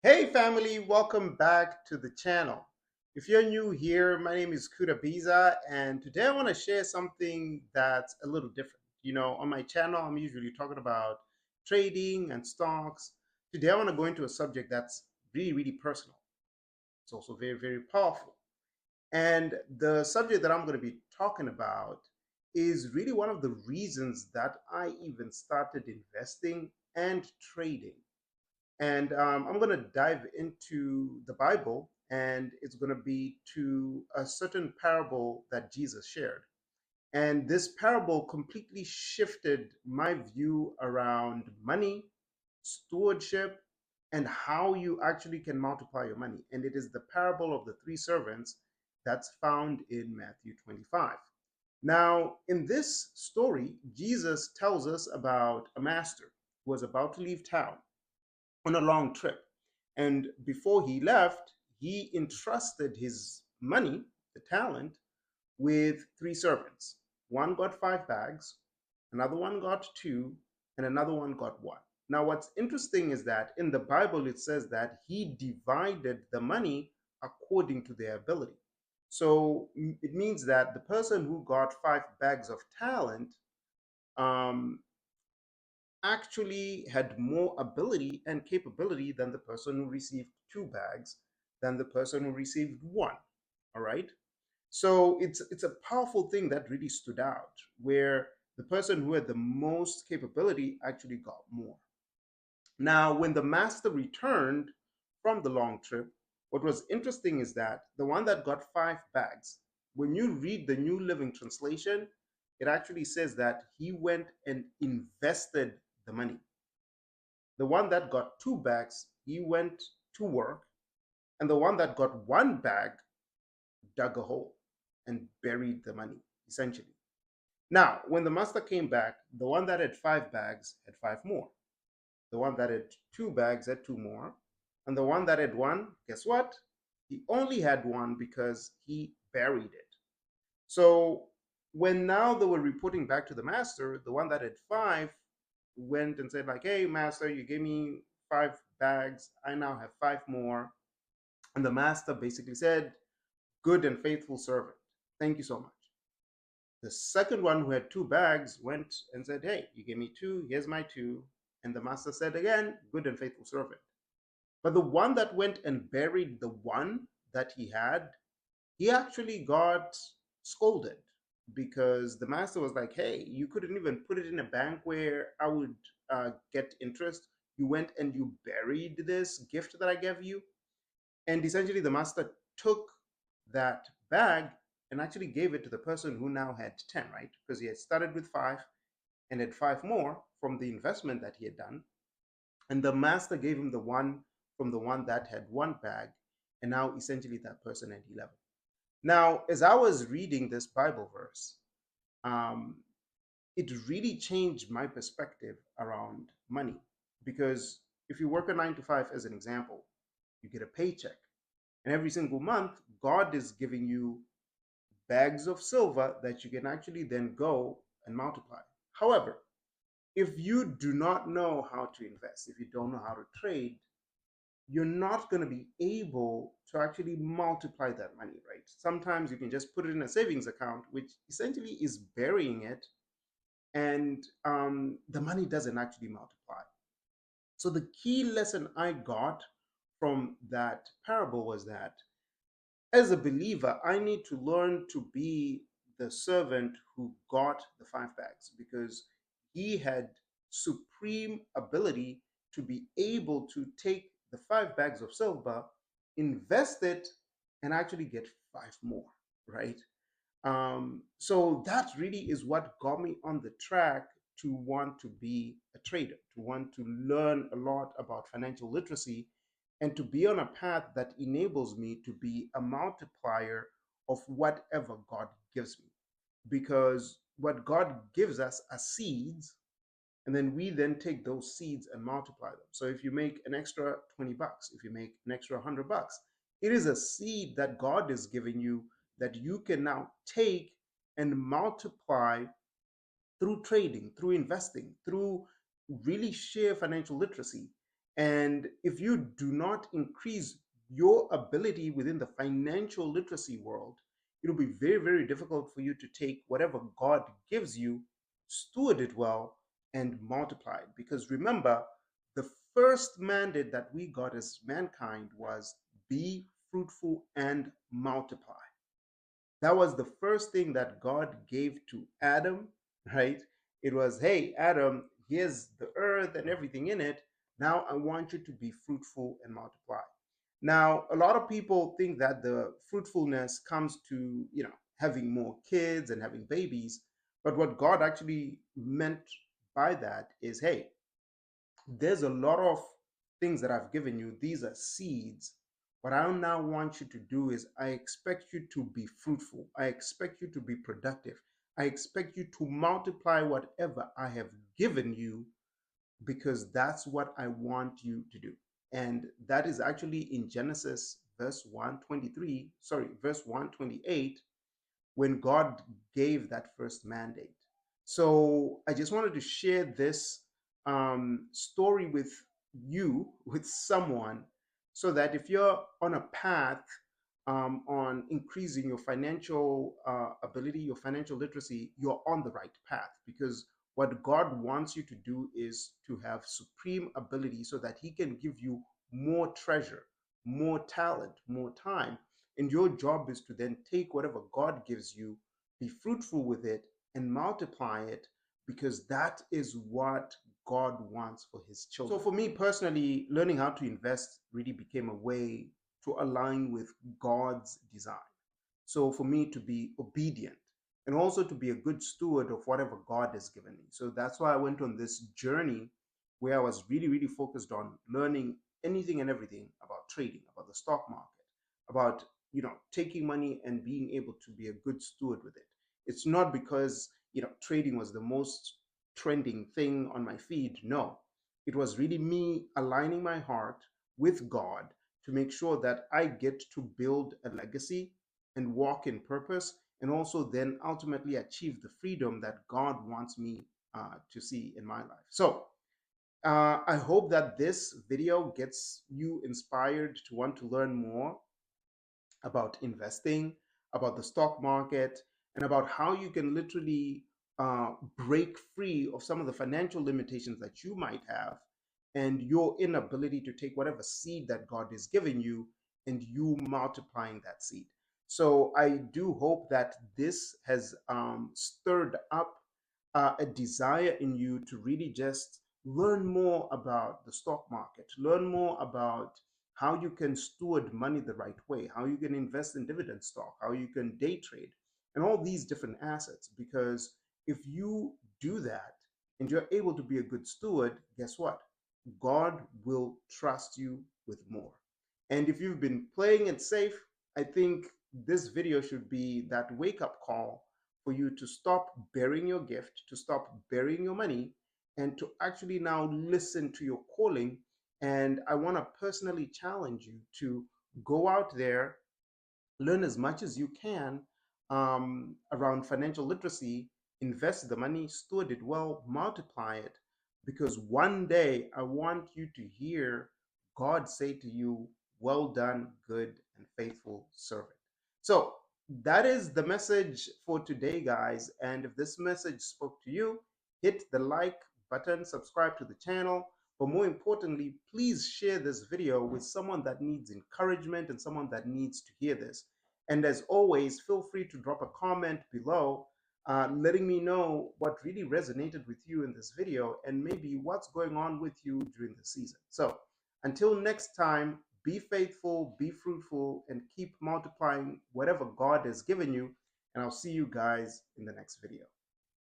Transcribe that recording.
Hey family, welcome back to the channel. If you're new here, my name is Kuda Biza, and today I want to share something that's a little different. On my channel, I'm usually talking about trading and stocks. Today I want to go into a subject that's really, really personal. It's also very, very powerful. And the subject that I'm going to be talking about is really one of the reasons that I even started investing and trading. And I'm going to dive into the Bible, and it's going to be to a certain parable that Jesus shared. And this parable completely shifted my view around money, stewardship, and how you actually can multiply your money. And it is the parable of the three servants that's found in Matthew 25. Now, in this story, Jesus tells us about a master who was about to leave town on a long trip. And before he left, he entrusted his money, the talent, with three servants. One got 5 bags, another one got two, and another one got one. Now, what's interesting is that in the Bible, it says that he divided the money according to their ability. So it means that the person who got 5 bags of talent um, actually had more ability and capability than the person who received 2 bags, than the person who received one. All right. So it's a powerful thing that really stood out, where the person who had the most capability actually got more. Now, when the master returned from the long trip, what was interesting is that the one that got 5 bags, when you read the New Living Translation, it actually says that he went and invested the money. The one that got 2 bags, he went to work, and the one that got 1 bag dug a hole and buried the money, essentially. Now, when the master came back, the one that had 5 bags had five more. The one that had 2 bags had two more. And the one that had one, guess what? He only had one because he buried it. So when now they were reporting back to the master, the one that had five went and said, like, hey, master, you gave me 5 bags. I now have five more. And the master basically said, good and faithful servant. Thank you so much. The second one who had 2 bags went and said, hey, you gave me two. Here's my two. And the master said again, good and faithful servant. But the one that went and buried the one that he had, he actually got scolded because the master was like, hey, you couldn't even put it in a bank where I would get interest. You went and you buried this gift that I gave you. And essentially, the master took that bag and actually gave it to the person who now had 10, right? Because he had started with five and had five more from the investment that he had done. And the master gave him the one from the one that had 1 bag. And now essentially that person had 11. Now, as I was reading this Bible verse, um, it really changed my perspective around money. Because if you work a 9 to 5, as an example, you get a paycheck. And every single month, God is giving you bags of silver that you can actually then go and multiply. However, if you do not know how to invest, if you don't know how to trade, you're not going to be able to actually multiply that money, right? Sometimes you can just put it in a savings account, which essentially is burying it, and the money doesn't actually multiply. So the key lesson I got from that parable was that as a believer, I need to learn to be the servant who got the 5 bags because he had supreme ability to be able to take the 5 bags of silver, invest it, and actually get five more, right? So that really is what got me on the track to want to be a trader, to want to learn a lot about financial literacy, and to be on a path that enables me to be a multiplier of whatever God gives me. Because what God gives us are seeds, and then we then take those seeds and multiply them. So if you make an extra 20 bucks, if you make an extra 100 bucks, it is a seed that God is giving you that you can now take and multiply through trading, through investing, through really sheer financial literacy. And if you do not increase your ability within the financial literacy world, it'll be very, very difficult for you to take whatever God gives you, steward it well, and multiply it. Because remember, the first mandate that we got as mankind was be fruitful and multiply. That was the first thing that God gave to Adam, right? It was, hey, Adam, here's the earth and everything in it. Now I want you to be fruitful and multiply. Now, a lot of people think that the fruitfulness comes to, having more kids and having babies. But what God actually meant by that is, hey, there's a lot of things that I've given you. These are seeds. What I now want you to do is I expect you to be fruitful. I expect you to be productive. I expect you to multiply whatever I have given you because that's what I want you to do. And that is actually in Genesis verse 123, sorry, verse 128 when God gave that first mandate. So I just wanted to share this story with you, with someone, so that if you're on a path on increasing your financial ability, your financial literacy, you're on the right path because what God wants you to do is to have supreme ability so that He can give you more treasure, more talent, more time, and your job is to then take whatever God gives you, be fruitful with it, and multiply it because that is what God wants for His children. So, for me personally, learning how to invest really became a way to align with God's design. So, for me to be obedient and also to be a good steward of whatever God has given me. So, that's why I went on this journey where I was really, really focused on learning anything and everything about trading, about the stock market, about taking money and being able to be a good steward with it. It's not because trading was the most trending thing on my feed. No, it was really me aligning my heart with God to make sure that I get to build a legacy and walk in purpose, and also then ultimately achieve the freedom that God wants me to see in my life. So I hope that this video gets you inspired to want to learn more about investing, about the stock market, and about how you can literally break free of some of the financial limitations that you might have and your inability to take whatever seed that God is giving you and you multiplying that seed. So I do hope that this has stirred up a desire in you to really just learn more about the stock market, learn more about how you can steward money the right way, how you can invest in dividend stock, how you can day trade, and all these different assets. Because if you do that and you're able to be a good steward, guess what? God will trust you with more. And if you've been playing it safe, I think this video should be that wake up call for you to stop burying your gift, to stop burying your money, and to actually now listen to your calling. And I want to personally challenge you to go out there, learn as much as you can around financial literacy, invest the money, steward it well, multiply it, because one day I want you to hear God say to you, well done, good and faithful servant. So that is the message for today, guys. And if this message spoke to you, hit the like button, subscribe to the channel. But more importantly, please share this video with someone that needs encouragement and someone that needs to hear this. And as always, feel free to drop a comment below, letting me know what really resonated with you in this video and maybe what's going on with you during the season. So until next time, be faithful, be fruitful, and keep multiplying whatever God has given you. And I'll see you guys in the next video.